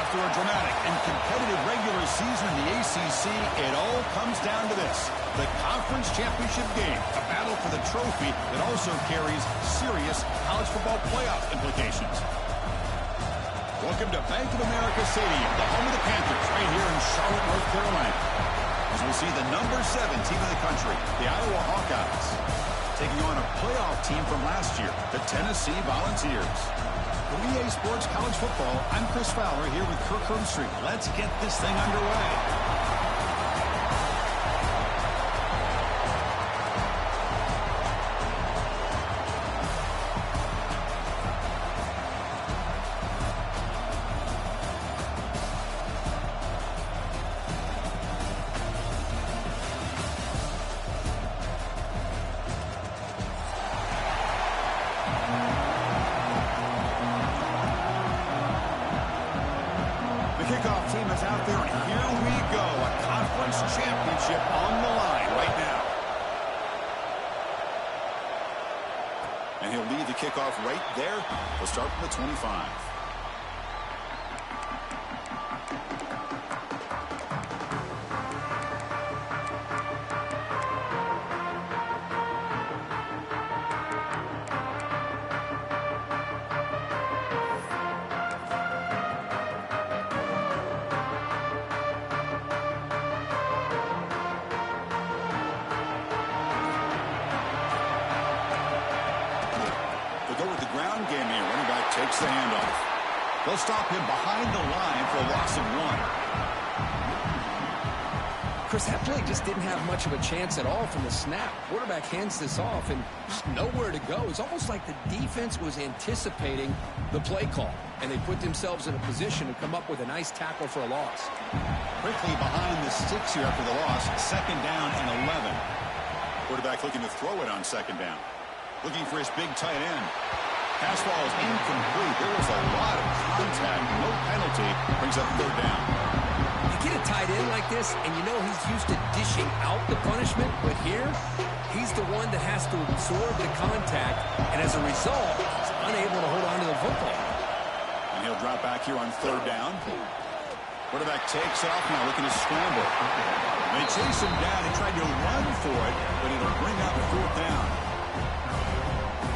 After a dramatic and competitive regular season in the ACC, it all comes down to this: the conference championship game, a battle for the trophy that also carries serious college football playoff implications. Welcome to Bank of America Stadium, the home of the Panthers, right here in Charlotte, North Carolina. As we'll see the number 7 team in the country, the Iowa Hawkeyes, taking on a playoff team from last year, the Tennessee Volunteers. For EA Sports College Football, I'm Chris Fowler here with Kirk Herbstreit. Let's get this thing underway. Kickoff team is out there, and here we go. A conference championship on the line right now. And he'll lead the kickoff right there. We'll start from the 25. Takes the handoff. They'll stop him behind the line for a loss of 1. Chris, that play just didn't have much of a chance at all from the snap. Quarterback hands this off and just nowhere to go. It's almost like the defense was anticipating the play call, and they put themselves in a position to come up with a nice tackle for a loss. Quickly behind the sticks here after the loss. 2nd down and 11. Quarterback looking to throw it on 2nd down. Looking for his big tight end. Pass ball is incomplete. There was a lot of contact. No penalty. Brings up 3rd down. You get a tight end like this, and you know he's used to dishing out the punishment, but here, he's the one that has to absorb the contact, and as a result, he's unable to hold on to the football. And he'll drop back here on 3rd down. Quarterback takes off now, looking to scramble. They chase him down. He tried to run for it, but it'll bring up 4th down.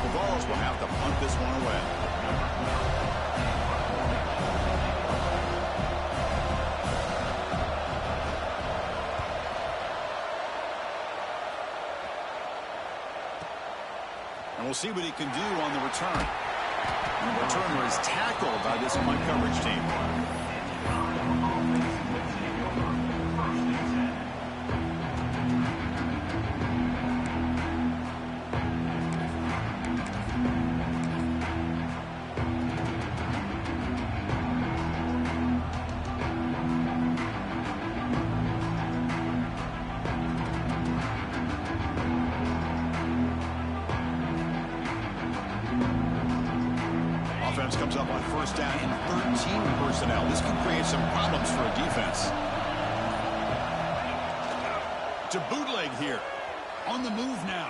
The Vols will have to punt this one away. And we'll see what he can do on the return. And the returner is tackled by this punt coverage team. Offense comes up on 1st down and 13 personnel. This can create some problems for a defense. To bootleg here. On the move now.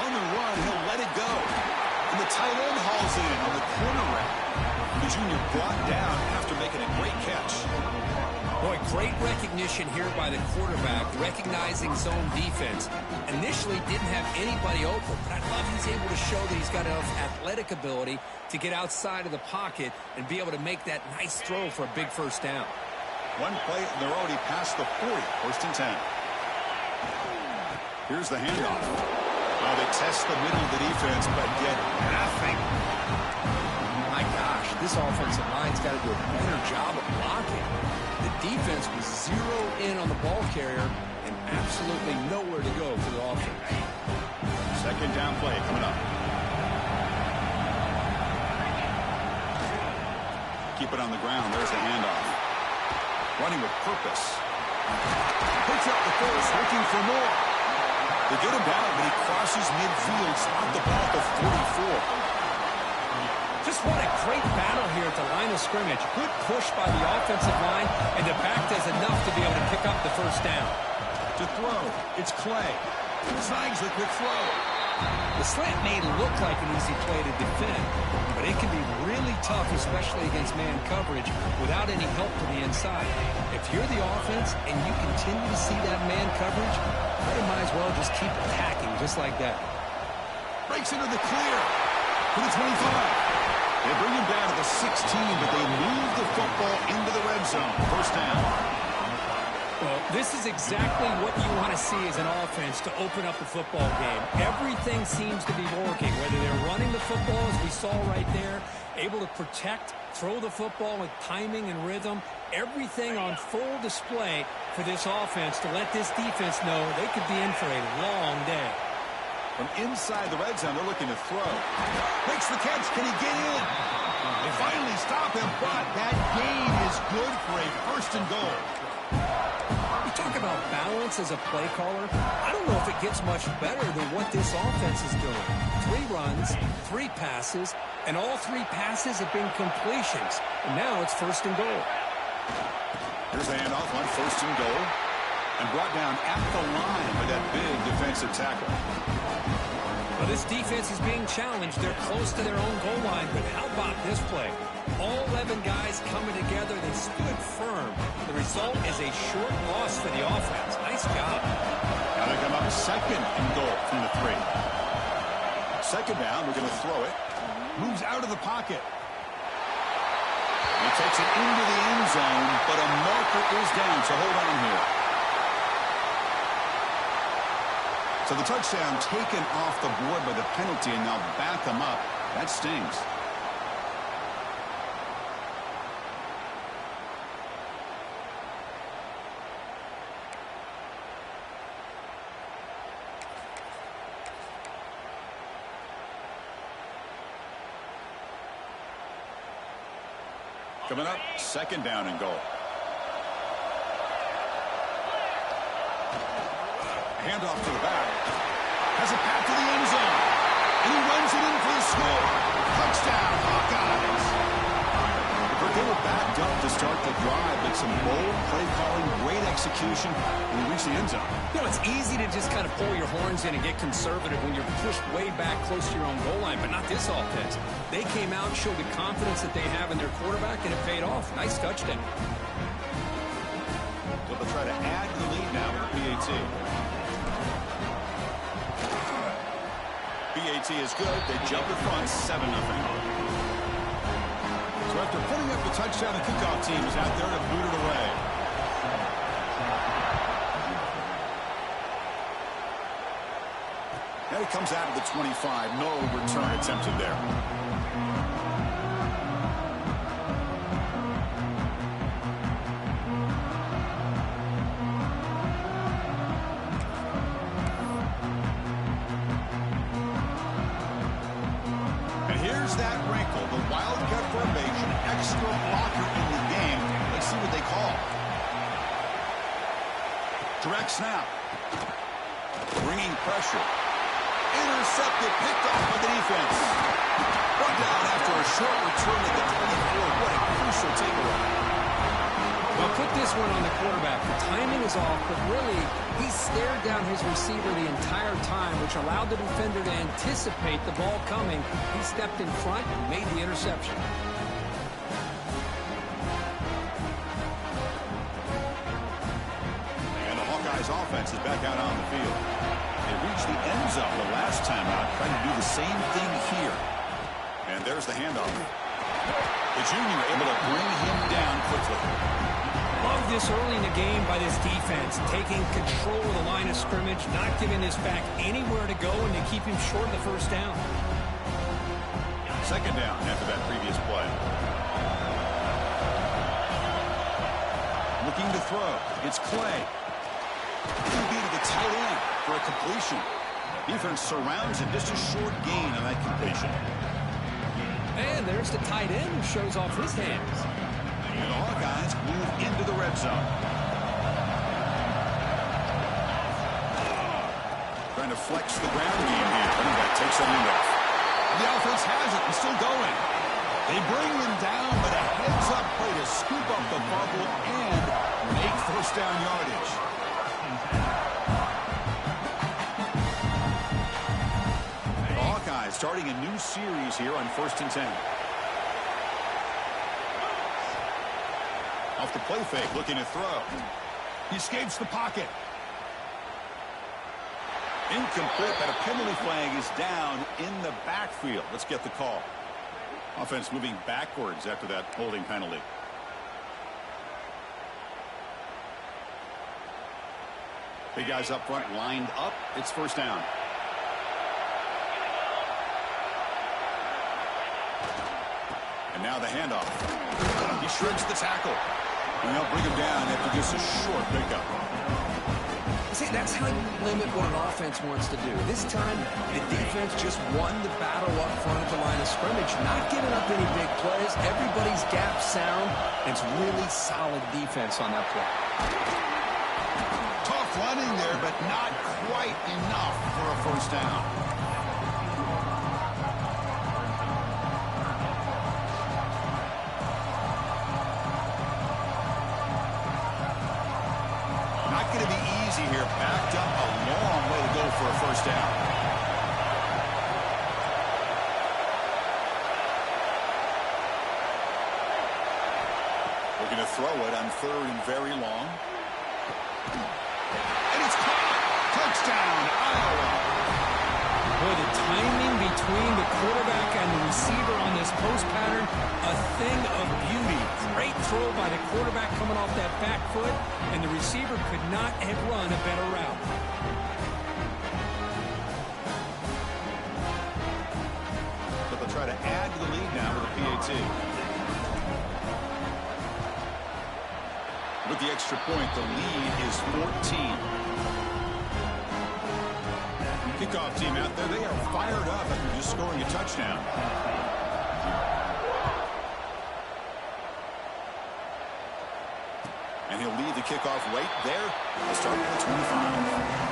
On the run, he'll let it go. And the tight end hauls in on the corner route. The junior brought down after making a great catch. Boy, great recognition here by the quarterback, recognizing zone defense. Initially didn't have anybody open, but I love he's able to show that he's got enough athletic ability to get outside of the pocket and be able to make that nice throw for a big 1st down. One play, and they're already past the 40, 1st and 10. Here's the handoff. Well, they test the middle of the defense, but get nothing. My gosh, this offensive line's got to do a better job of blocking. The defense was zeroed in on the ball carrier and absolutely nowhere to go for the offense. 2nd down play coming up. Keep it on the ground. There's the handoff. Running with purpose. Picks up the first, looking for more. They get him down, but he crosses midfield, spot the ball to 44. Just what a great battle here at the line of scrimmage. Good push by the offensive line, and the back does enough to be able to pick up the 1st down. To throw, it's Clay. Snags the quick throw. The slant may look like an easy play to defend, but it can be really tough, especially against man coverage, without any help to the inside. If you're the offense and you continue to see that man coverage, you might as well just keep attacking just like that. Breaks into the clear to the 25. They bring him down to the 16, but they move the football into the red zone. First down. Well, this is exactly what you want to see as an offense to open up the football game. Everything seems to be working, whether they're running the football, as we saw right there, able to protect, throw the football with timing and rhythm, everything on full display for this offense to let this defense know they could be in for a long day. From inside the red zone, they're looking to throw. Makes the catch. Can he get in? They finally stop him, but that gain is good for a first and goal. Talk about balance as a play caller. I don't know if it gets much better than what this offense is doing. 3 runs, 3 passes, and all 3 passes have been completions. And now it's first and goal. Here's the handoff on first and goal. And brought down at the line by that big defensive tackle. Well, this defense is being challenged. They're close to their own goal line, but how about this play? All 11 guys coming together. They stood firm. The result is a short loss for the offense. Nice job. Now they come up second and goal from the 3. Second down, we're going to throw it. Moves out of the pocket. He takes it into the end zone, but a marker is down, so hold on here. So the touchdown taken off the board by the penalty, and now back them up. That stings. Coming up, second down and goal. Handoff to the back. Has a path to the end zone. And he runs it in for the score. Touchdown, Hawkeyes. But they were backed up to start the drive, but some bold play calling, great execution, and we reach the end zone. You know, it's easy to just kind of pull your horns in and get conservative when you're pushed way back close to your own goal line, but not this offense. They came out and showed the confidence that they have in their quarterback, and it paid off. Nice touchdown. So they'll try to add to the lead now with PAT. PAT is good. They jump in front, 7-0. So after putting up the touchdown, the kickoff team is out there to boot it away. Now he comes out of the 25. No return attempted there. That wrinkle, the Wildcat formation, extra blocker in the game. Let's see what they call. Direct snap. Bringing pressure. Intercepted, picked off by the defense. Brought down after a short return at the 24. What a crucial takeaway. Well, put this one on the quarterback. The timing is off, but really, he stared down his receiver the entire time, which allowed the defender to anticipate the ball coming. He stepped in front and made the interception. And the Hawkeyes offense is back out on the field. They reached the end zone the last time out, trying to do the same thing here. And there's the handoff. The junior able to bring him down quickly. Love this early in the game by this defense, taking control of the line of scrimmage, not giving this back anywhere to go, and to keep him short of the first down. Second down after that previous play. Looking to throw. It's Clay. QB to the tight end for a completion. Defense surrounds him. Just a short gain on that completion. And there's the tight end who shows off his hands. And the Hawkeyes move into the red zone. Trying to flex the ground game here. Running back takes a lead off. The offense has it and still going. They bring him down, but a heads-up play to scoop up the fumble and make first down yardage. starting a new series here on 1st and 10. Off the play fake, looking to throw. He escapes the pocket. Incomplete, but a penalty flag is down in the backfield. Let's get the call. Offense moving backwards after that holding penalty. Big guys up front lined up. It's 1st down. And now the handoff. He shreds the tackle. And they'll bring him down after just a short pickup. See, that's how you limit what an offense wants to do. This time, the defense just won the battle up front at the line of scrimmage, not giving up any big plays. Everybody's gap sound, and it's really solid defense on that play. Tough running there, but not quite enough for a 1st down. Not going to be easy here. Backed up a long way to go for a 1st down. Looking to throw it on 3rd and very long. And it's caught. Touchdown, Iowa. Boy, the timing between the quarterback and the receiver on this post pattern, a thing of beauty. Great throw by the quarterback coming off that back foot, and the receiver could not have run a better route. But they'll try to add to the lead now with a PAT. With the extra point, the lead is 14. Kickoff team out there, they are fired up after just scoring a touchdown. And he'll lead the kickoff right there. They'll start at the 25.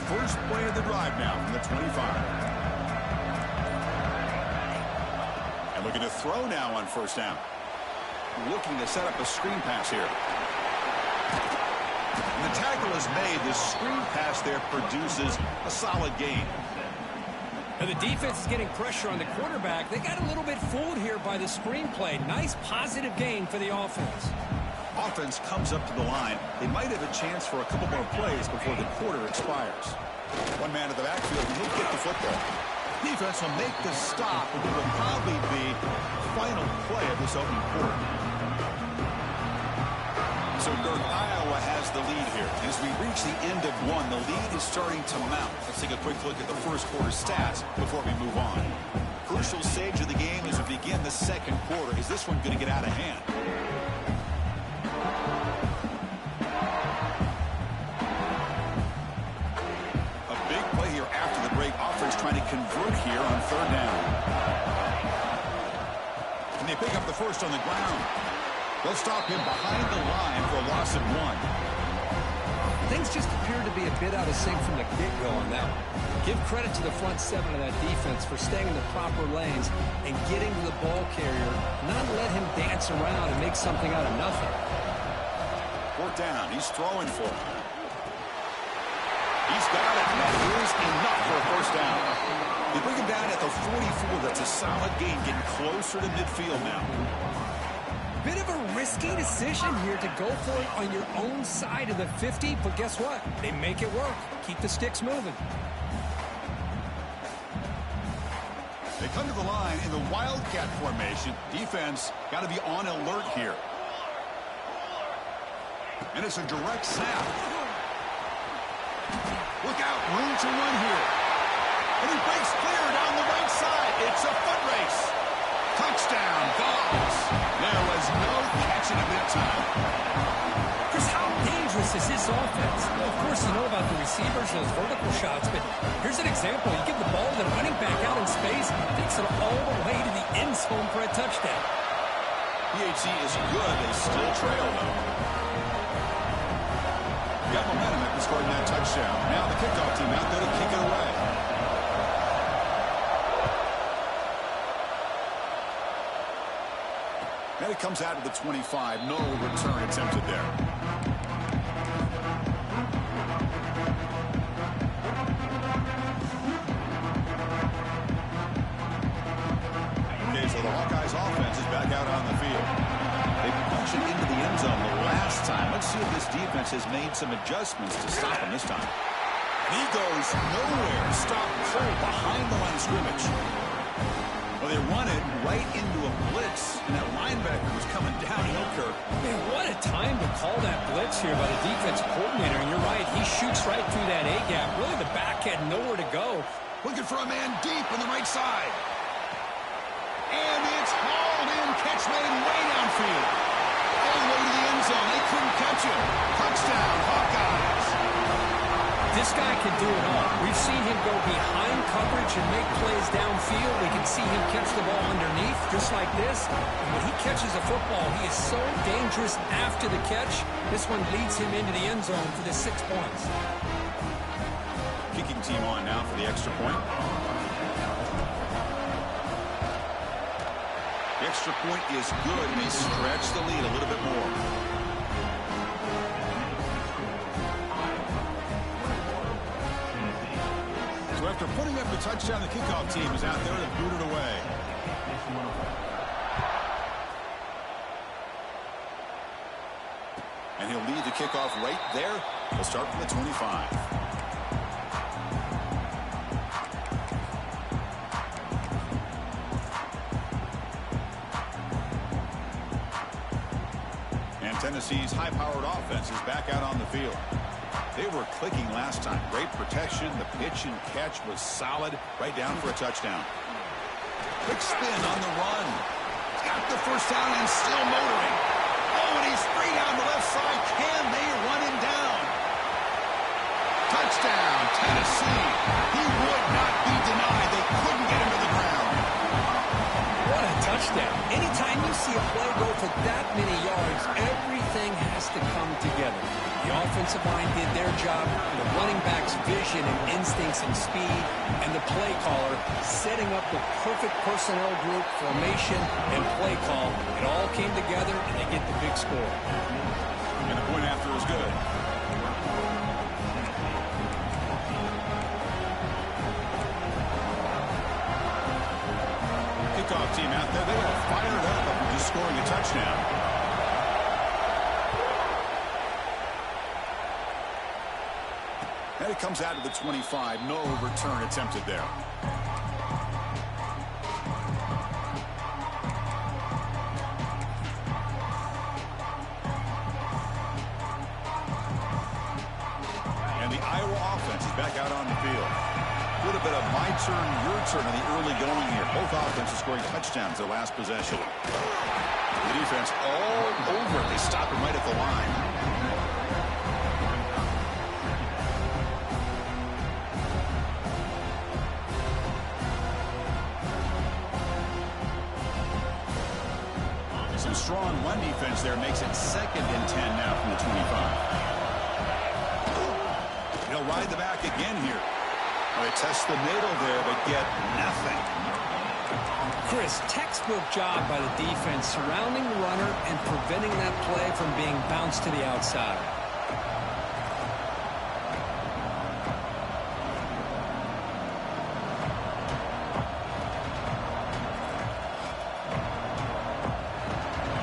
First play of the drive now from the 25. And looking to throw now on 1st down. Looking to set up a screen pass here. And the tackle is made. The screen pass there produces a solid gain. Now the defense is getting pressure on the quarterback. They got a little bit fooled here by the screen play. Nice positive gain for the offense. Offense comes up to the line. They might have a chance for a couple more plays before the quarter expires. One man at the backfield, and he'll get the football. Defense will make the stop, and it will probably be the final play of this opening quarter. So, Dirk, Iowa has the lead here. As we reach the end of one, the lead is starting to mount. Let's take a quick look at the first quarter stats before we move on. Crucial stage of the game as we begin the second quarter. Is this one going to get out of hand? Trying to convert here on 3rd down. And they pick up the first on the ground. They'll stop him behind the line for a loss of 1. Things just appear to be a bit out of sync from the get-go on that one. Give credit to the front 7 of that defense for staying in the proper lanes and getting to the ball carrier, not let him dance around and make something out of nothing. 4th down. He's throwing for it. He's got it. That is enough for a 1st down. They bring him down at the 44. That's a solid gain, getting closer to midfield now. Bit of a risky decision here to go for it on your own side of the 50, but guess what? They make it work. Keep the sticks moving. They come to the line in the Wildcat formation. Defense got to be on alert here. And it's a direct snap. Look out, room to run here. And he breaks clear down the right side. It's a foot race. Touchdown, Vols. There was no catching him that time. Chris, how dangerous is this offense? Well, of course, you know about the receivers, those vertical shots, but here's an example. You give the ball to the running back out in space, takes it all the way to the end zone for a touchdown. PAT is good. They still trail, though. Got momentum after scoring that touchdown. Now the kickoff team out there to kick it away. And it comes out to the 25. No return attempted there. Okay, so the Hawkeyes offense is back out on the field. They punched it into the end zone the last time. Let's see if this defense has made some adjustments to stop him this time. And he goes nowhere. Stop cold behind the line of scrimmage. Well, they run it right into a blitz, and that linebacker was coming downhill, Kirk. Man, what a time to call that blitz here by the defensive coordinator. And you're right, he shoots right through that A-gap. Really, the back had nowhere to go. Looking for a man deep on the right side. And it's hauled in, catch made way downfield. All the way to the end zone. They couldn't catch him. Touchdown, Hawkeyes. This guy can do it all. We've seen him go behind coverage and make plays downfield. We can see him catch the ball underneath, just like this. And when he catches a football, he is so dangerous after the catch. This one leads him into the end zone for the 6 points. Kicking team on now for the extra point. The extra point is good, and they stretch the lead a little bit more. So after putting up the touchdown, the kickoff team is out there to boot it away. And he'll lead the kickoff right there. He'll start from the 25. Tennessee's high-powered offense is back out on the field. They were clicking last time. Great protection. The pitch and catch was solid. Right down for a touchdown. Quick spin on the run. Got the first down and still motoring. Oh, and he's free down the left side. Can they run him down? Touchdown, Tennessee. He would not be denied. They couldn't get him to the ground. What a touchdown. Anytime you see a play go for that many yards, everything has to come together. The offensive line did their job, the running back's vision and instincts and speed, and the play caller setting up the perfect personnel group, formation, and play call. It all came together, and they get the big score. And the point after is good. Kickoff team out there, they got fired up after just scoring a touchdown. And it comes out to the 25. No return attempted there. And the Iowa offense is back out on the field. A little bit of my turn, your turn in the early going here. Both offenses scoring touchdowns their last possession. The defense all over it. They stop him right at the line. Some strong run defense there makes it 2nd and 10 now from the 25. He'll ride the back again here. They test the middle there, but get nothing. Chris, textbook job by the defense surrounding the runner and preventing that play from being bounced to the outside.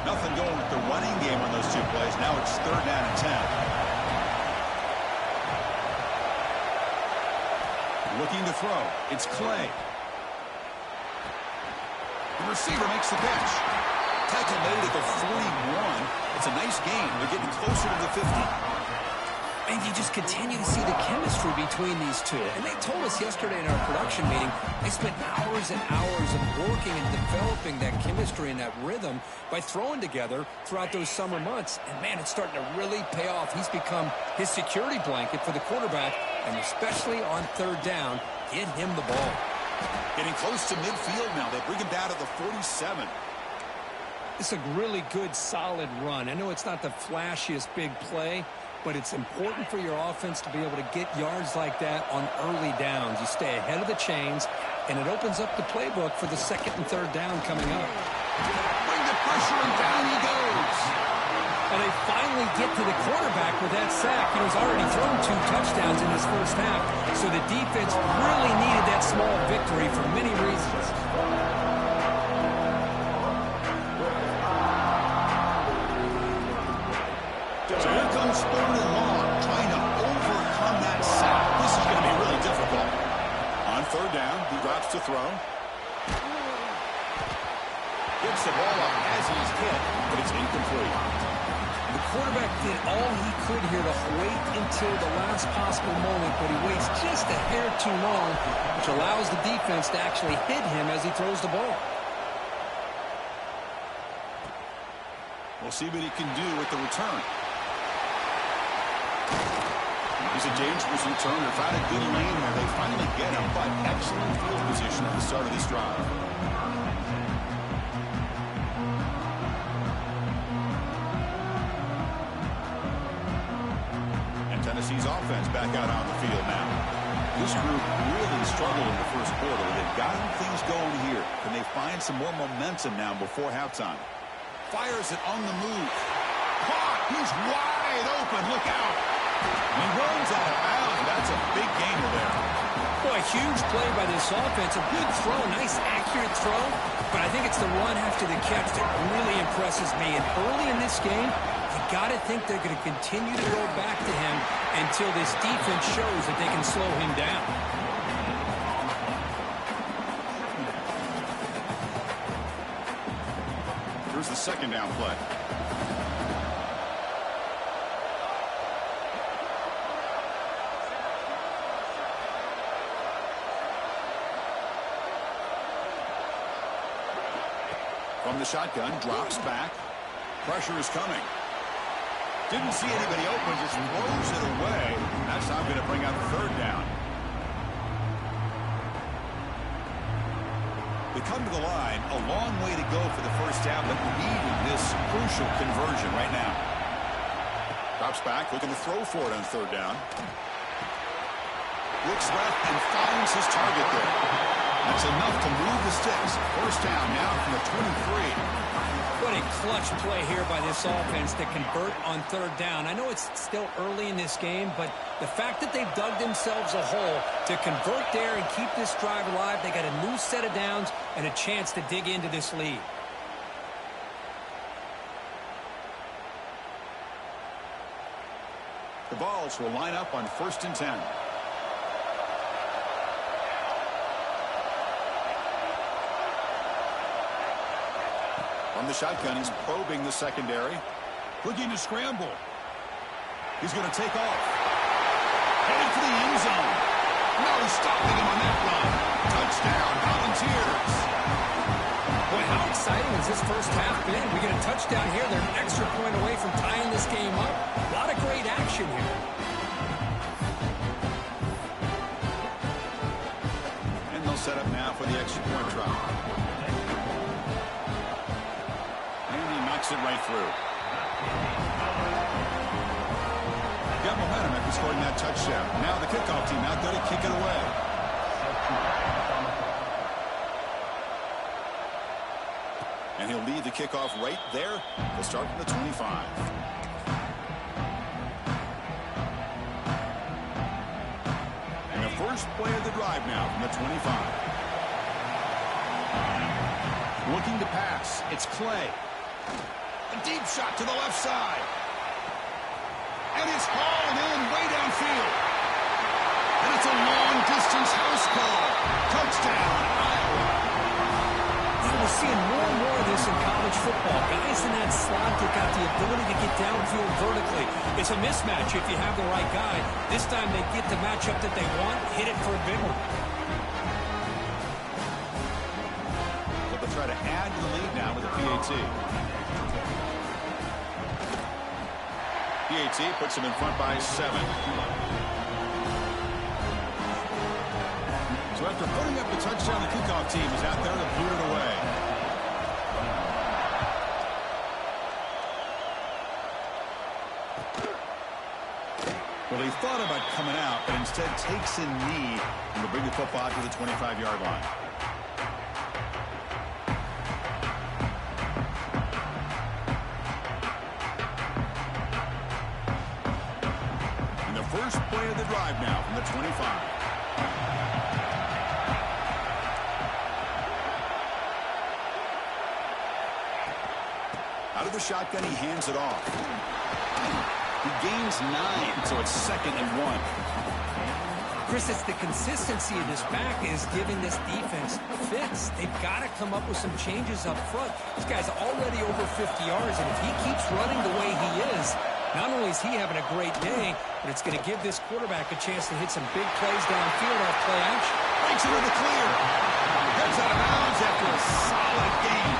Nothing going with the running game on those two plays. Now it's 3rd down and 10. Looking to throw. It's Clay. The receiver makes the catch. Tackle made at the 41. It's a nice game. They're getting closer to the 50. And you just continue to see the chemistry between these two. And they told us yesterday in our production meeting, they spent hours and hours of working and developing that chemistry and that rhythm by throwing together throughout those summer months. And, man, it's starting to really pay off. He's become his security blanket for the quarterback, and especially on 3rd down, get him the ball. Getting close to midfield now. They bring him down to the 47. It's a really good, solid run. I know it's not the flashiest big play, but it's important for your offense to be able to get yards like that on early downs. You stay ahead of the chains, and it opens up the playbook for the 2nd and 3rd down coming up. Bring the pressure and down. get to the quarterback with that sack. He's already thrown 2 touchdowns in this first half, so the defense really needed that small victory for many reasons. So here comes 3rd and long, trying to overcome that sack. This is going to be really difficult. On 3rd down, he drops to throw. Gets the ball up as he's hit, but it's incomplete. The quarterback did all he could here to wait until the last possible moment, but he waits just a hair too long, which allows the defense to actually hit him as he throws the ball. We'll see what he can do with the return. He's a dangerous returner. Found a good lane where they finally get him, but excellent field position at the start of this drive. And Tennessee's offense back out on the field now. This group really struggled in the first quarter. They've gotten things going here. Can they find some more momentum now before halftime? Fires it on the move. Caught! He's wide open. Look out! He runs out of bounds. That's a big gainer there. Boy, a huge play by this offense. A good throw, nice accurate throw. But I think it's the run after the catch that really impresses me. And early in this game, you got to think they're going to continue to go back to him until this defense shows that they can slow him down. Here's the 2nd down play. From the shotgun, drops back. Pressure is coming. Didn't see anybody open, just throws it away. That's now going to bring out 3rd down. They come to the line, a long way to go for the first down, but needed this crucial conversion right now. Drops back, looking to throw for it on 3rd down. Looks left and finds his target there. That's enough to move the sticks. First down now from the 23. What a clutch play here by this offense to convert on 3rd down. I know it's still early in this game, but the fact that they've dug themselves a hole to convert there and keep this drive alive, they got a new set of downs and a chance to dig into this lead. The Vols will line up on 1st and 10. From the shotgun, he's probing the secondary. Looking to scramble. He's going to take off. Headed for the end zone. No stopping him on that run. Touchdown, Volunteers. Boy, how exciting has this first half been? We get a touchdown here. They're an extra point away from tying this game up. A lot of great action here. And they'll set up now for the extra point drop. It right through. Got momentum after scoring that touchdown. Now the kickoff team out there to kick it away. And he'll lead the kickoff right there. He'll start from the 25. And the first play of the drive now from the 25. Looking to pass. It's Clay. A deep shot to the left side. And it's hauled in way downfield. And it's a long-distance house call. Touchdown, Iowa. We're seeing more and more of this in college football. Guys in that slot that got the ability to get downfield vertically. It's a mismatch if you have the right guy. This time they get the matchup that they want, hit it for a big one. So they'll try to add to the lead now with a PAT. PAT puts him in front by 7. So after putting up the touchdown, the kickoff team is out there to boot it away. Well, he thought about coming out, but instead takes a knee and will bring the football to the 25-yard line. First play of the drive now from the 25. Out of the shotgun, he hands it off. He gains 9, so it's 2nd and 1. Chris, it's the consistency of this back is giving this defense fits. They've got to come up with some changes up front. This guy's already over 50 yards, and if he keeps running the way he is, not only is he having a great day, but it's going to give this quarterback a chance to hit some big plays downfield off play action. Breaks into the clear. Gets out of bounds after a solid game.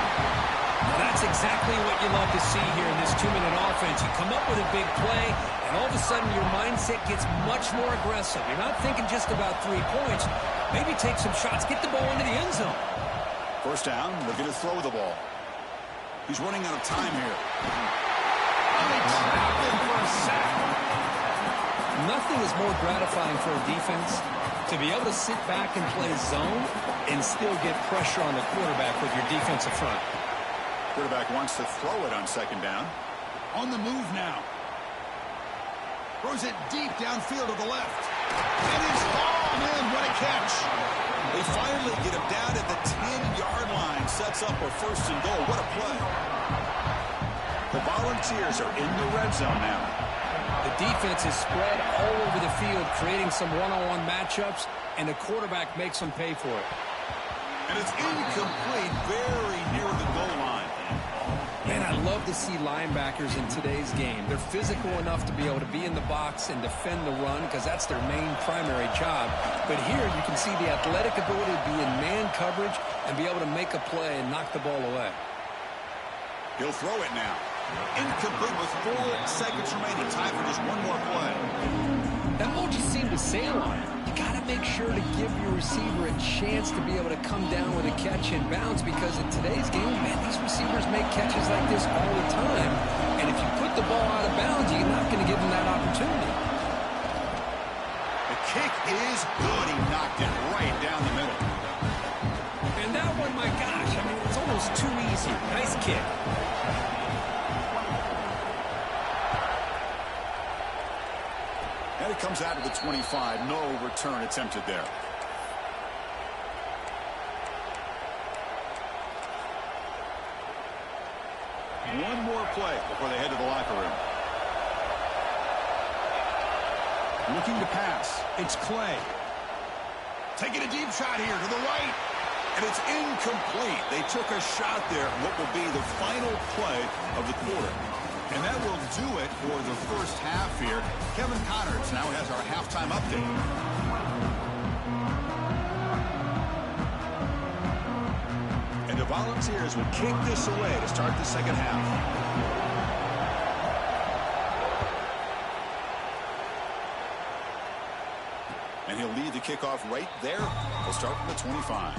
That's exactly what you love to see here in this 2-minute offense. You come up with a big play, and all of a sudden your mindset gets much more aggressive. You're not thinking just about 3 points. Maybe take some shots, get the ball into the end zone. First down, looking to throw the ball. He's running out of time here. Oh, they trapped him for a sack. Nothing is more gratifying for a defense to be able to sit back and play zone and still get pressure on the quarterback with your defensive front. Quarterback wants to throw it on 2nd down. On the move now. Throws it deep downfield to the left. And it's hauled in. What a catch. They finally get him down at the 10-yard line. Sets up a 1st and goal. What a play. The Volunteers are in the red zone now. The defense is spread all over the field, creating some one-on-one matchups, and the quarterback makes them pay for it. And it's incomplete, very near the goal line. Man, I love to see linebackers in today's game. They're physical enough to be able to be in the box and defend the run because that's their main primary job. But here you can see the athletic ability to be in man coverage and be able to make a play and knock the ball away. He'll throw it now. Incomplete with 4 seconds remaining. Time for just one more play. That ball just seemed to sail on it. You got to make sure to give your receiver a chance to be able to come down with a catch and bounce because in today's game, man, these receivers make catches like this all the time. And if you put the ball out of bounds, you're not going to give them that opportunity. The kick is good. He knocked it right down the middle. And that one, my gosh, I mean, it's almost too easy. Nice kick. And it comes out of the 25. No return attempted there. One more play before they head to the locker room. Looking to pass. It's Clay. Taking a deep shot here to the right. And it's incomplete. They took a shot there. What will be the final play of the quarter. And that will do it for the first half here. Kevin Connors now has our halftime update. And the Volunteers will kick this away to start the second half. And he'll lead the kickoff right there. We'll start from the 25.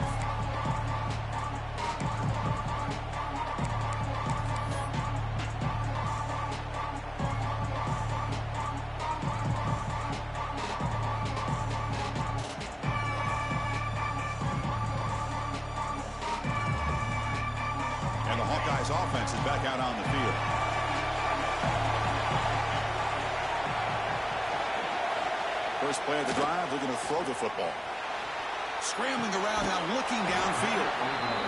Offense is back out on the field. First play of the drive, they're going to throw the football. Scrambling around now, looking downfield.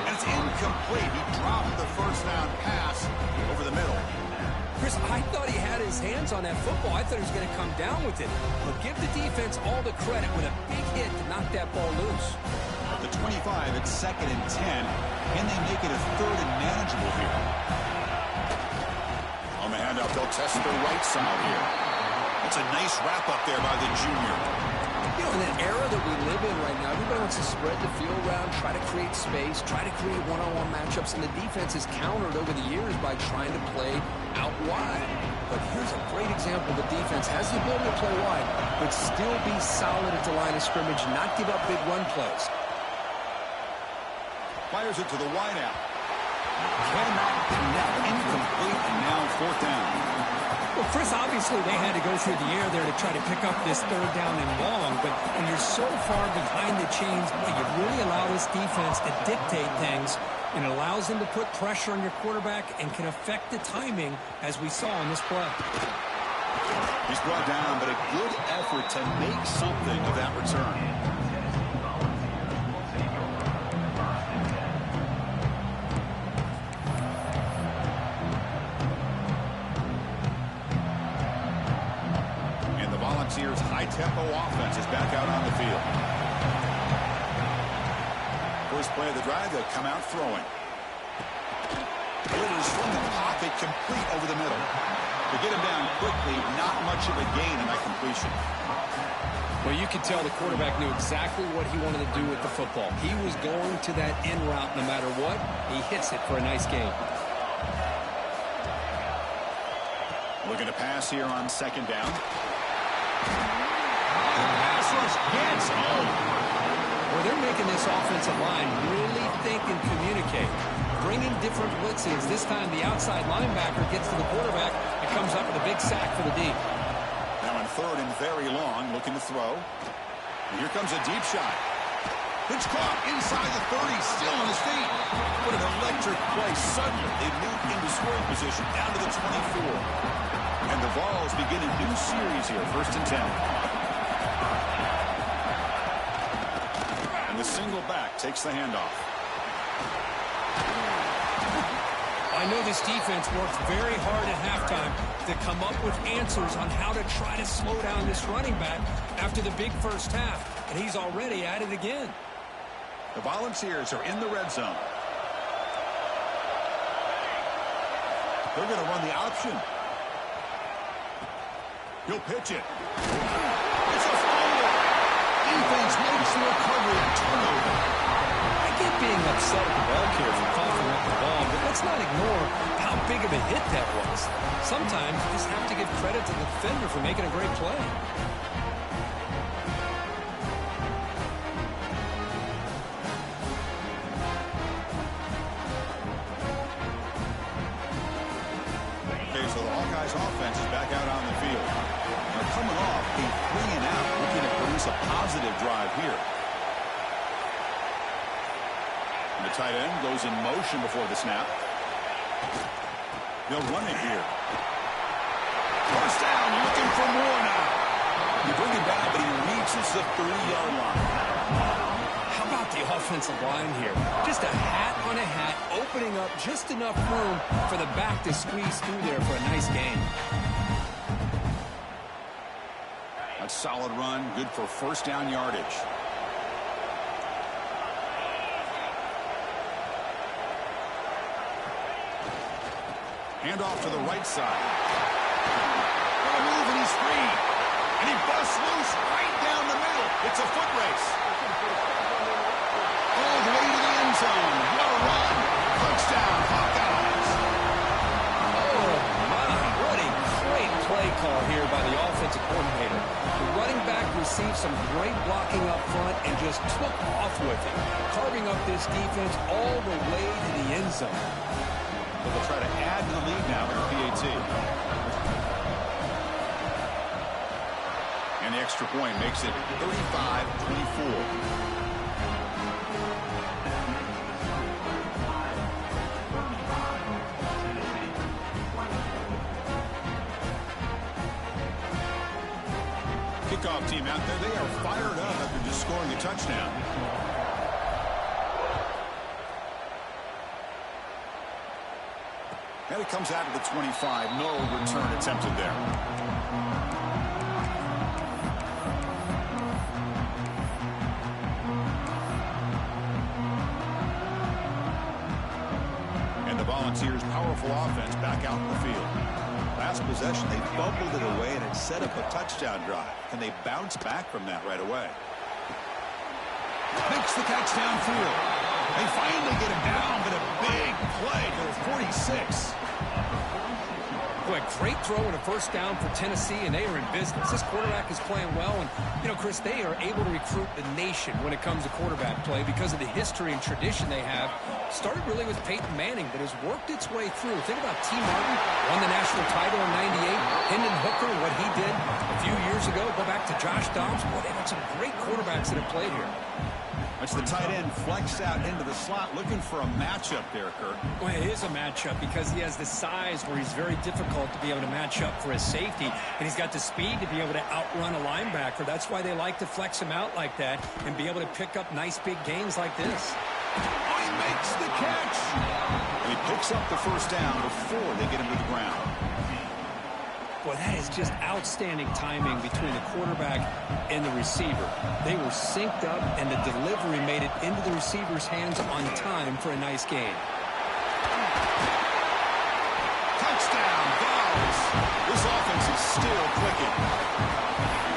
And it's incomplete. He dropped the first down pass over the middle. Chris, I thought he had his hands on that football. I thought he was going to come down with it. But give the defense all the credit with a big hit to knock that ball loose. At the 25, it's 2nd and 10. Can they make it a 3rd and manageable here? On the handoff, they'll test the right side here. It's a nice wrap-up there by the junior. You know, in that era that we live in right now, everybody wants to spread the field around, try to create space, try to create one-on-one matchups, and the defense is countered over the years by trying to play out wide. But here's a great example. The defense has the ability to play wide, but still be solid at the line of scrimmage, not give up big run plays. Fires it to the wideout. Cannot connect. Incomplete, and now 4th down. Well, Chris, obviously they had to go through the air there to try to pick up this 3rd down and long, but when you're so far behind the chains, boy, you really allow this defense to dictate things, and it allows them to put pressure on your quarterback and can affect the timing, as we saw in this play. He's brought down, but a good effort to make something of that return. And the Volunteers' high-tempo offense is back out on the field. First play of the drive, they'll come out throwing. It is from the pocket, complete over the middle. To get him down quickly, not much of a gain in that completion. Well, you could tell the quarterback knew exactly what he wanted to do with the football. He was going to that in route no matter what. He hits it for a nice gain. Looking to pass here on second down. The pass rush gets home. Well, they're making this offensive line really think and communicate. Bringing different blitzes. This time the outside linebacker gets to the quarterback and comes up with a big sack for the D. Now in third and very long, looking to throw. And here comes a deep shot. Pitch caught inside the 30, still on his feet. What an electric play. Suddenly they move into scoring position down to the 24. And the Vols begin a new series here, 1st and 10. And the single back takes the handoff. I know this defense worked very hard at halftime to come up with answers on how to try to slow down this running back after the big first half, and he's already at it again. The Volunteers are in the red zone. They're going to run the option. He'll pitch it. It's a fumble. Defense makes the recovery and turnover. I get being upset at the ball carrier for coughing up the ball, but let's not ignore how big of a hit that was. Sometimes you just have to give credit to the defender for making a great play. Okay, so the Hawkeyes offense is back out on the field. They're coming off a 3-and-out, looking to produce a positive drive here. The tight end goes in motion before the snap. They'll run it here. First down, looking for more now. You bring him down, but he reaches the 30-yard line. How about the offensive line here? Just a hat on a hat, opening up just enough room for the back to squeeze through there for a nice gain. A solid run, good for first down yardage. Hand off to the right side. Gonna move and he's free. And he busts loose right down the middle. It's a foot race. All the way to the end zone. What a run. Touchdown, Hawkeyes. Oh, my. What a great play call here by the offensive coordinator. The running back received some great blocking up front and just took off with it, carving up this defense all the way to the end zone. But they'll try to add to the lead now with the PAT. And the extra point makes it 35-24. Kickoff team out there, they are fired up after just scoring a touchdown. And it comes out of the 25. No return attempted there. And the Volunteers' powerful offense back out in the field. Last possession, they fumbled it away, and it set up a touchdown drive. Can they bounce back from that right away? Makes the catch downfield. They finally get him down, but a big play for 46. Boy, great throw and a first down for Tennessee, and they are in business. This quarterback is playing well, and, you know, Chris, they are able to recruit the nation when it comes to quarterback play because of the history and tradition they have. Started really with Peyton Manning, but has worked its way through. Think about T. Martin, won the national title in '98. Hendon Hooker, what he did a few years ago. Go back to Josh Dobbs. Boy, they've had some great quarterbacks that have played here. Watch the tight end flex out into the slot, looking for a matchup there, Kirk. Well, it is a matchup because he has the size where he's very difficult to be able to match up for his safety, and he's got the speed to be able to outrun a linebacker. That's why they like to flex him out like that and be able to pick up nice big gains like this. Oh, he makes the catch. And he picks up the first down before they get him to the ground. Boy, that is just outstanding timing between the quarterback and the receiver. They were synced up, and the delivery made it into the receiver's hands on time for a nice gain. Touchdown, Vols. This offense is still clicking.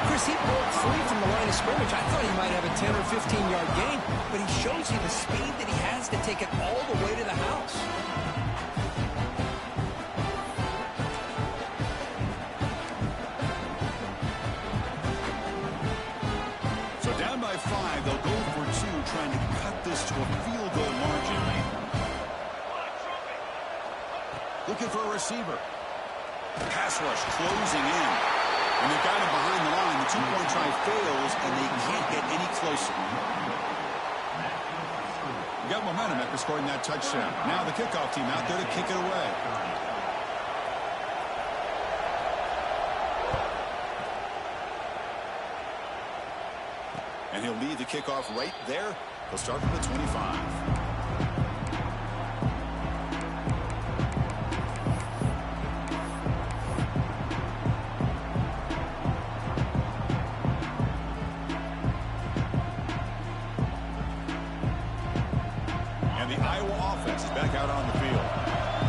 Chris, he broke free from the line of scrimmage. I thought he might have a 10 or 15-yard gain, but he shows you the speed that he has to take it all the way to the house. So down by 5, they'll go for 2, trying to cut this to a field goal margin. Looking for a receiver. Pass rush closing in. And they've got him behind the line. The two-point try fails, and they can't get any closer. You got momentum after scoring that touchdown. Now the kickoff team out there to kick it away. And he'll lead the kickoff right there. He'll start from the 25.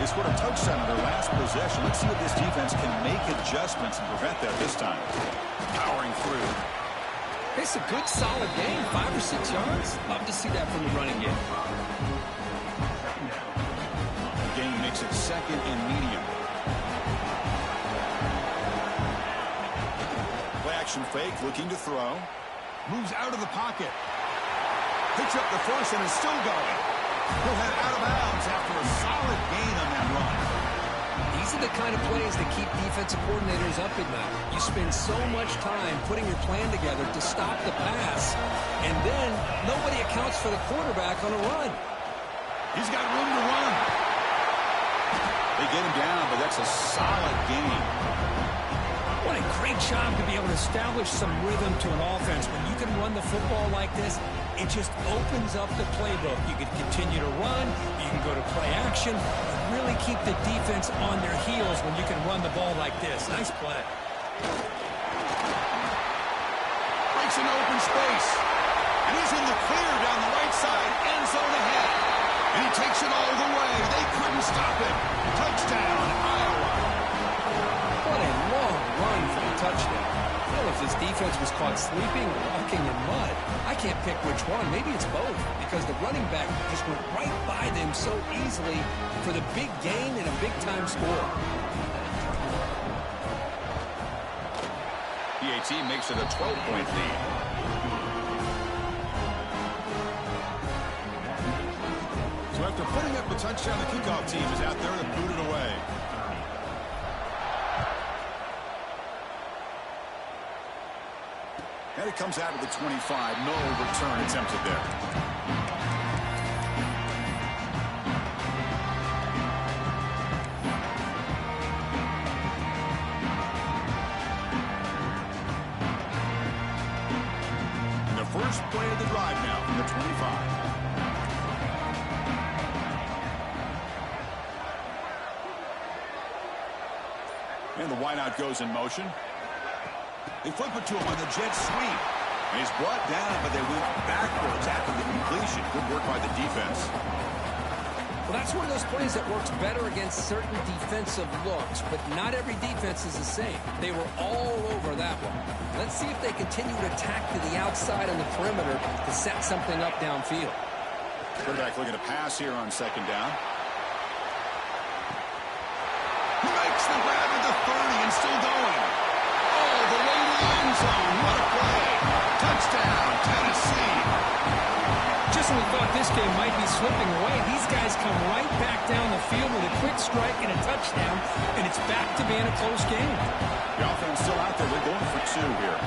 Scored a touchdown on their last possession. Let's see if this defense can make adjustments and prevent that this time. Powering through. It's a good, solid game, 5 or 6 yards. Love to see that from the running game. The game makes it second and medium. Play action fake, looking to throw. Moves out of the pocket. Picks up the first and is still going. He'll head out of bounds after a solid gain on that run. These are the kind of plays that keep defensive coordinators up at night. You spend so much time putting your plan together to stop the pass, and then nobody accounts for the quarterback on a run. He's got room to run. They get him down, but that's a solid gain. What a great job to be able to establish some rhythm to an offense. When you can run the football like this, it just opens up the playbook. You can continue to run. You can go to play action. And really keep the defense on their heels when you can run the ball like this. Nice play. Breaks into open space. And he's in the clear down the right side. End zone ahead. And he takes it all the way. They couldn't stop it. Touchdown, Iowa. What a long run for a touchdown. I don't know if this defense was caught sleeping or walking in mud. I can't pick which one. Maybe it's both, because the running back just went right by them so easily for the big gain and a big-time score. PAT makes it a 12-point lead. So after putting up the touchdown, the kickoff team is out there to boot it away. And it comes out of the 25. No return attempted there. And the first play of the drive now from the 25. And the wideout goes in motion. They flip it to him on the jet sweep. And he's brought down, but they went backwards after the completion. Good work by the defense. Well, that's one of those plays that works better against certain defensive looks, but not every defense is the same. They were all over that one. Let's see if they continue to attack to the outside on the perimeter to set something up downfield. Quarterback looking to pass here on second down. He makes the grab at the 30 and still going. All the way to the end zone. What a play. Touchdown, Tennessee. Just when we thought this game might be slipping away, these guys come right back down the field with a quick strike and a touchdown, and it's back to being a close game. The offense still out there. They're going for 2 here.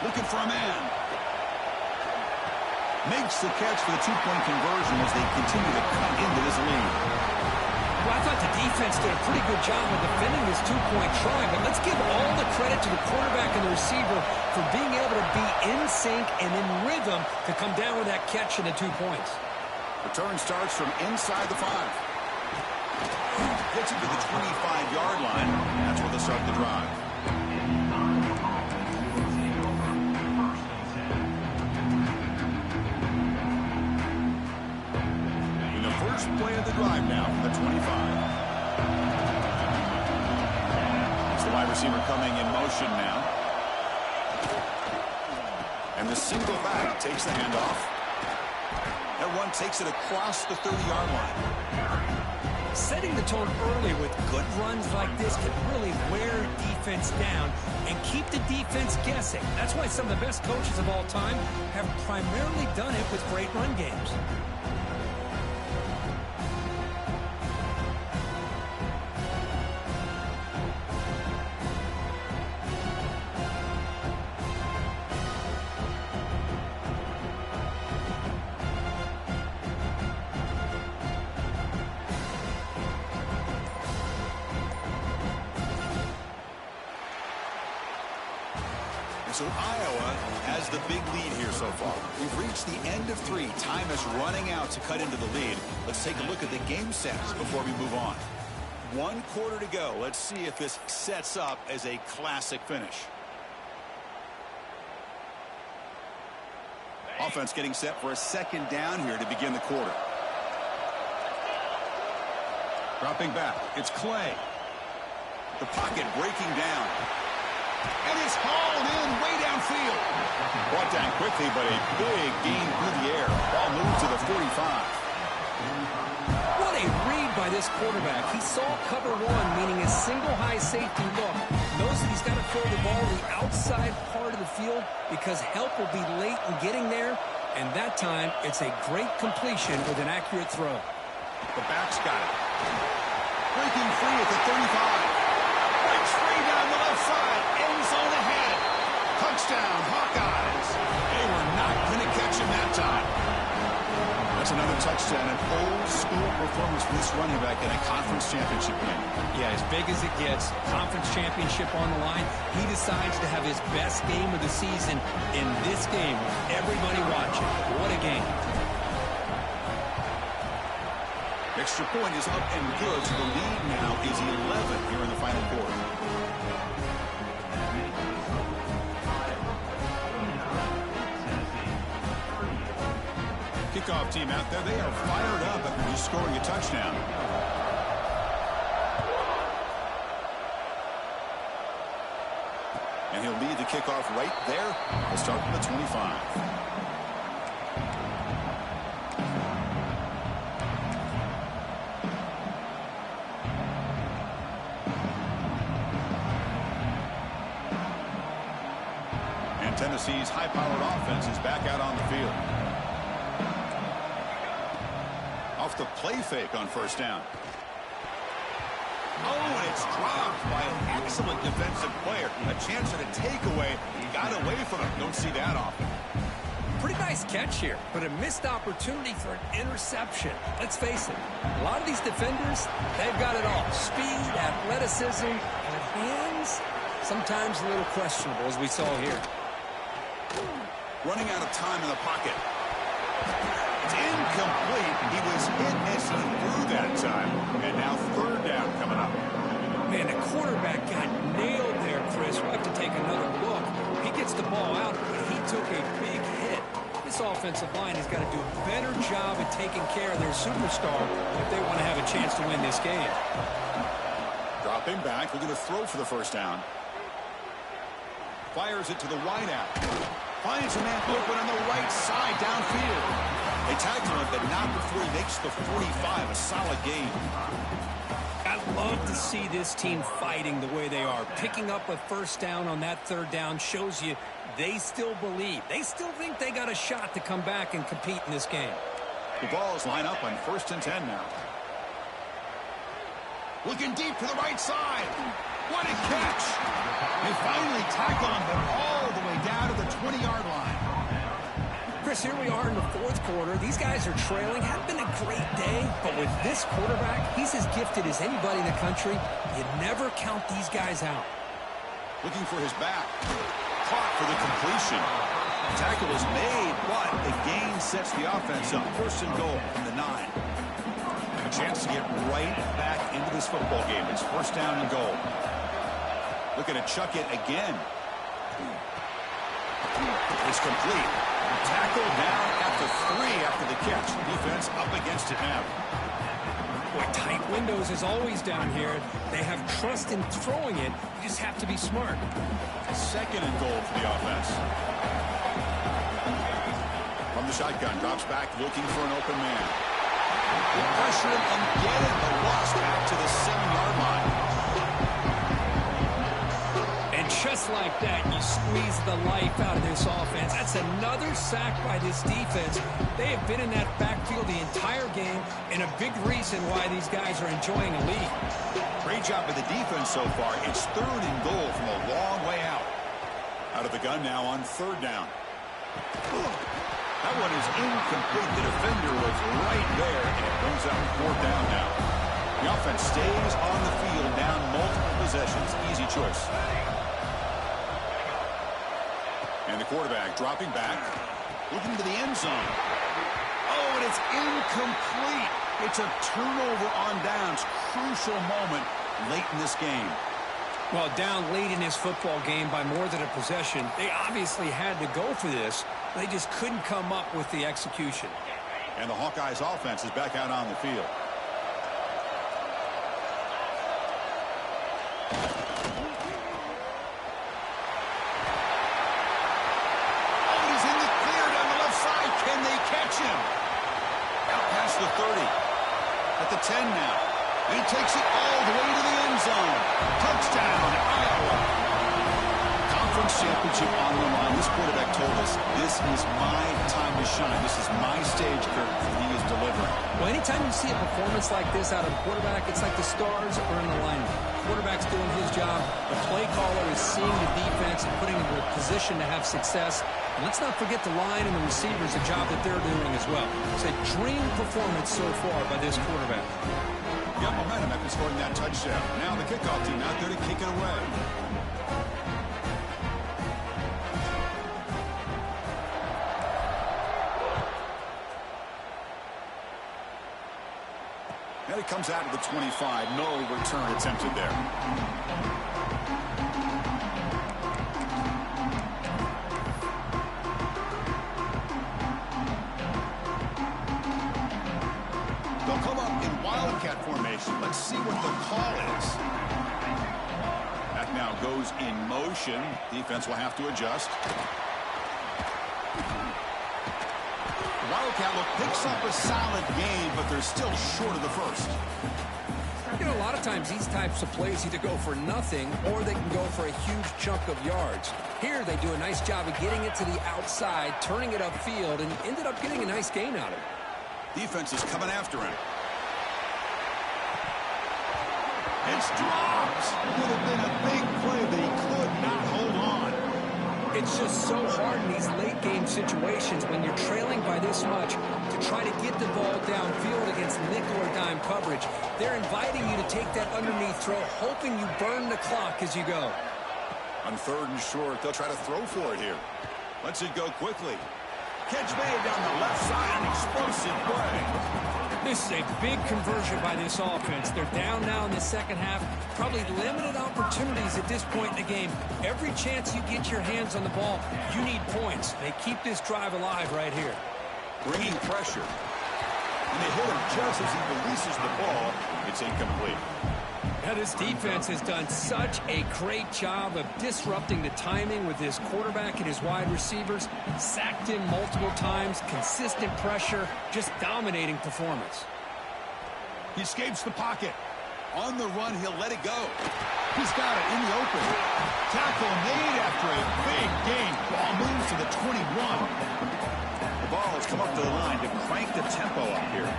Looking for a man. Makes the catch for the two-point conversion as they continue to cut into this lead. Well, I thought the defense did a pretty good job of defending this two-point try, but let's give all the credit to the quarterback and the receiver for being able to be in sync and in rhythm to come down with that catch and the 2 points. Return starts from inside the 5. Gets it to the 25-yard line. That's where they'll start the drive. In the first play of the drive now, the 25. It's the wide receiver coming in motion now. And the single back takes the handoff. That one takes it across the 30-yard line. Setting the tone early with good runs like this can really wear defense down and keep the defense guessing. That's why some of the best coaches of all time have primarily done it with great run games. So Iowa has the big lead here so far. We've reached the end of 3. Time is running out to cut into the lead. Let's take a look at the game stats before we move on. 1 quarter to go. Let's see if this sets up as a classic finish. Offense getting set for a second down here to begin the quarter. Dropping back. It's Clay. The pocket breaking down. And it's hauled in way downfield. Brought down quickly, but a big gain through the air. Ball moved to the 45. What a read by this quarterback. He saw cover 1, meaning a single high safety look. Knows that he's got to throw the ball to the outside part of the field because help will be late in getting there. And that time, it's a great completion with an accurate throw. The back's got it. Breaking free at the 35. Breaks free down the left side. End zone ahead. Touchdown, Hawkeyes. They were not going to catch him that time. That's another touchdown. An old-school performance for this running back in a conference championship game. Yeah, as big as it gets, conference championship on the line. He decides to have his best game of the season in this game. Everybody watching. What a game. Extra point is up and good, so the lead now is 11 here in the final quarter. Kickoff team out there, they are fired up after just scoring a touchdown. And he'll lead the kickoff right there. We'll start from the 25. Tennessee's high-powered offense is back out on the field. Off the play fake on first down. Oh, and it's dropped by an excellent defensive player. A chance at a takeaway. He got away from it. Don't see that often. Pretty nice catch here, but a missed opportunity for an interception. Let's face it, a lot of these defenders, they've got it all. Speed, athleticism, and hands, sometimes a little questionable, as we saw here. Running out of time in the pocket. It's incomplete. He was hit as he threw that time. And now third down coming up. Man, the quarterback got nailed there, Chris. We'll have to take another look. He gets the ball out, but he took a big hit. This offensive line has got to do a better job at taking care of their superstar if they want to have a chance to win this game. Dropping back, looking to throw for the first down. Fires it to the wideout. Finds a man open on the right side downfield. They tagged him, but not before he makes the 45. A solid game. I love to see this team fighting the way they are. Picking up a first down on that third down shows you they still believe. They still think they got a shot to come back and compete in this game. The balls line up on 1st and 10 now. Looking deep to the right side. What a catch. They finally tackle him, but all the way down to the 20-yard line. Chris, here we are in the fourth quarter. These guys are trailing. Hadn't been a great day, but with this quarterback, he's as gifted as anybody in the country. You never count these guys out. Looking for his back. Caught for the completion. Tackle is made, but the gain sets the offense up. First and goal from the 9. A chance to get right back into this football game. It's first down and goal. Looking to chuck it again. It's complete. Tackle down at the 3 after the catch. Defense up against it now. Boy, tight windows is always down here. They have trust in throwing it. You just have to be smart. Second and goal for the offense. From the shotgun, drops back looking for an open man. They pressure him and get it. The loss back to the 7-yard line. Just like that, you squeeze the life out of this offense. That's another sack by this defense. They have been in that backfield the entire game, and a big reason why these guys are enjoying a lead. Great job by the defense so far. It's third and goal from a long way out. Out of the gun now on third down. That one is incomplete. The defender was right there, and it brings up fourth down now. The offense stays on the field, down multiple possessions. Easy choice. And the quarterback dropping back, looking to the end zone. Oh, and it's incomplete. It's a turnover on downs. Crucial moment late in this game. Well, down late in this football game by more than a possession, they obviously had to go for this. They just couldn't come up with the execution. And the Hawkeyes offense is back out on the field. The 30 at the 10 now. And he takes it all the way to the end zone. Touchdown, Iowa. Conference championship on the line. This quarterback told us, this is my time to shine. This is my stage curtain. He is delivering. Well, anytime you see a performance like this out of a quarterback, it's like the stars are in alignment. The quarterback's doing his job. The play caller is seeing the defense and putting them in a position to have success. And let's not forget the line and the receivers, the job that they're doing as well. It's a dream performance so far by this quarterback. Got momentum after scoring that touchdown. Now the kickoff team out there to kick it away. And it comes out of the 25. No return attempted there. Formation. Let's see what the call is. That now goes in motion. Defense will have to adjust. Wildcat look picks up a solid gain, but they're still short of the first. You know, a lot of times these types of plays either go for nothing or they can go for a huge chunk of yards. Here they do a nice job of getting it to the outside, turning it upfield, and ended up getting a nice gain out of it. Defense is coming after him. It's dropped. Would have been a big play, but he could not hold on. It's just so hard in these late game situations when you're trailing by this much to try to get the ball downfield against nickel or dime coverage. They're inviting you to take that underneath throw, hoping you burn the clock as you go. On third and short, they'll try to throw for it here. Lets it go quickly. Catch made down the left side, an explosive play. This is a big conversion by this offense. They're down now in the second half. Probably limited opportunities at this point in the game. Every chance you get your hands on the ball, you need points. They keep this drive alive right here. Bringing pressure. And they hit him just as he releases the ball. It's incomplete. Now, this defense has done such a great job of disrupting the timing with his quarterback and his wide receivers. Sacked him multiple times, consistent pressure, just dominating performance. He escapes the pocket. On the run, he'll let it go. He's got it in the open. Tackle made after a big gain. Ball moves to the 21. The call has come up to the line to crank the tempo up here.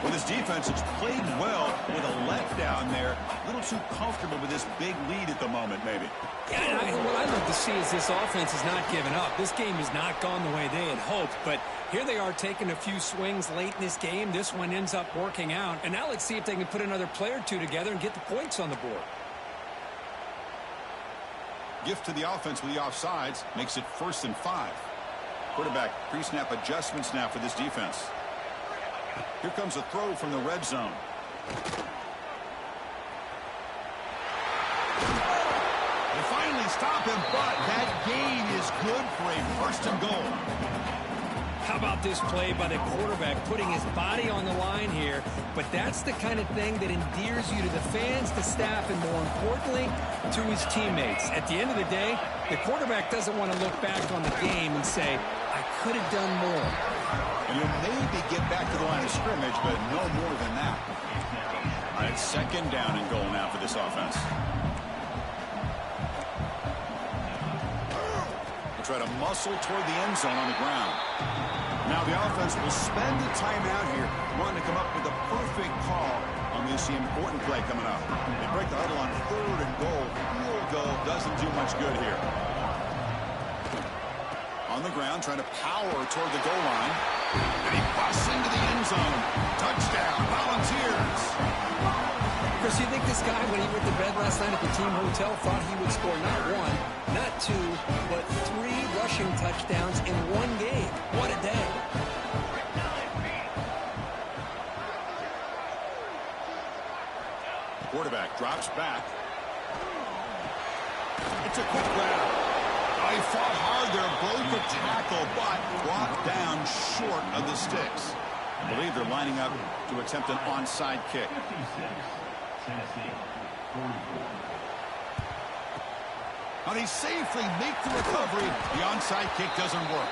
Well, this defense has played well with a letdown there. A little too comfortable with this big lead at the moment, maybe. Yeah, what I love to see is this offense is not giving up. This game has not gone the way they had hoped, but here they are taking a few swings late in this game. This one ends up working out, and now let's see if they can put another play or two together and get the points on the board. Gift to the offense with the offsides makes it 1st and 5. Quarterback pre-snap adjustments now for this defense. Here comes a throw from the red zone. They finally stop him, but that gain is good for a 1st and goal. How about this play by the quarterback, putting his body on the line here? But that's the kind of thing that endears you to the fans, the staff, and more importantly, to his teammates. At the end of the day, the quarterback doesn't want to look back on the game and say, I could have done more. And you'll maybe get back to the line of scrimmage, but no more than that. All right, 2nd down and goal now for this offense. They'll try to muscle toward the end zone on the ground. Now the offense will spend the timeout here, wanting to come up with a perfect call on this important play coming up. They break the huddle on 3rd and goal. Field goal doesn't do much good here. On the ground, trying to power toward the goal line. And he busts into the end zone. Touchdown, Volunteers. Chris, you think this guy, when he went to bed last night at the team hotel, thought he would score not 1, not 2, but 3 rushing touchdowns in one game? What a day. Quarterback drops back. It's a quick grab. He fought hard there, broke the tackle, but brought down short of the sticks. I believe they're lining up to attempt an onside kick. Now they safely make the recovery. The onside kick doesn't work.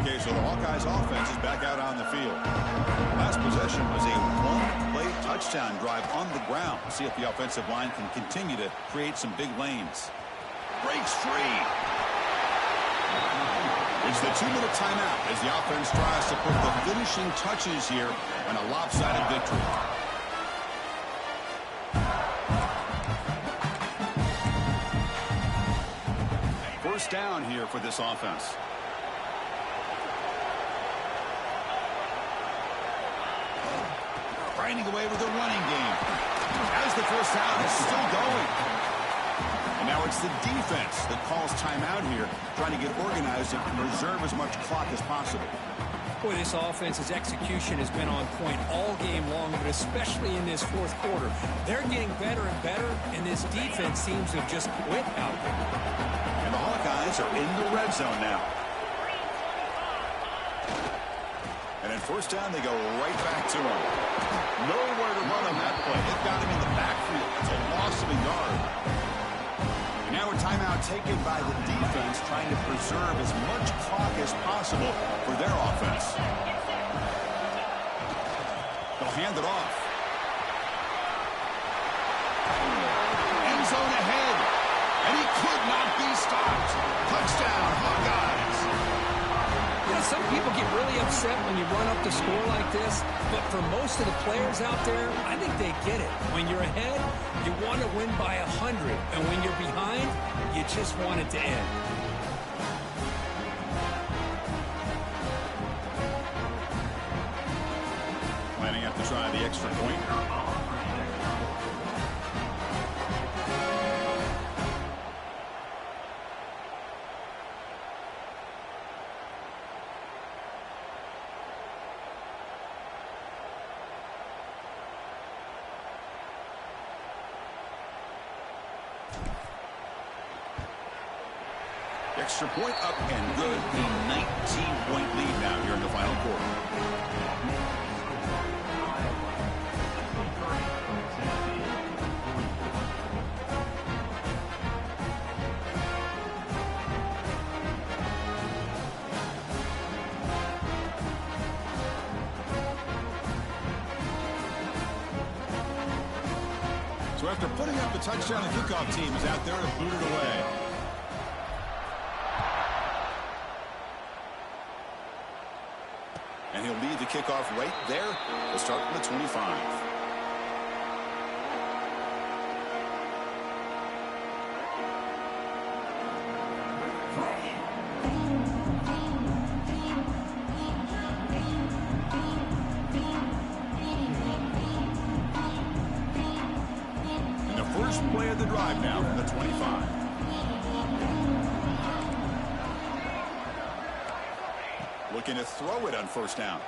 Okay, so the Hawkeyes offense is back out on the field. Last possession was a 1-play touchdown drive on the ground. See if the offensive line can continue to create some big lanes. Breaks free. It's the 2-minute timeout as the offense tries to put the finishing touches here on a lopsided victory. First down here for this offense. Grinding away with the running game. As the first down is still going. And now it's the defense that calls timeout here, trying to get organized and preserve as much clock as possible. Boy, this offense's execution has been on point all game long, but especially in this 4th quarter. They're getting better and better, and this defense seems to have just quit out there. And the Hawkeyes are in the red zone now. And at first down, they go right back to him. Nowhere to run on that play. They've got him in the backfield. It's a loss of a yard. And now a timeout taken by the defense, trying to preserve as much clock as possible for their offense. They'll hand it off. End zone ahead. And he could not be stopped. Touchdown, Hawkeyes. You know, some people get really upset when you run up the score like this, but for most of the players out there, I think they get it. When you're ahead, you want to win by 100, and when you're behind, you just want it to end. Lining up to try the extra point. Extra point up and good. A 19-point lead now here in the final quarter. after putting up the touchdown, the kickoff team is out there to boot it away. And he'll lead the kickoff right there. We'll start from the 25. Play of the drive now from the 25. Looking to throw it on first down.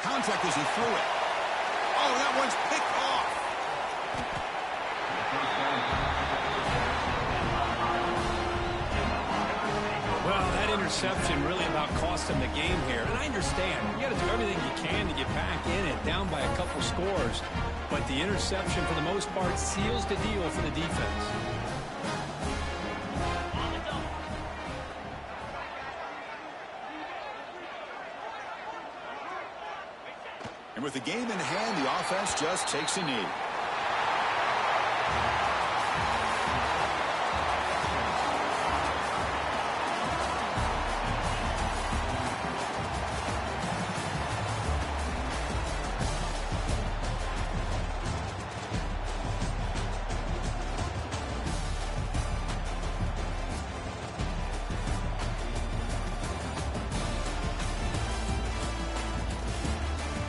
Contact as he threw it. Oh, that one's picked off. Well, that interception really about cost him the game here. And I understand. You got to do everything you can to get back in it, down by a couple scores. But the interception, for the most part, seals the deal for the defense. And with the game in hand, the offense just takes a knee.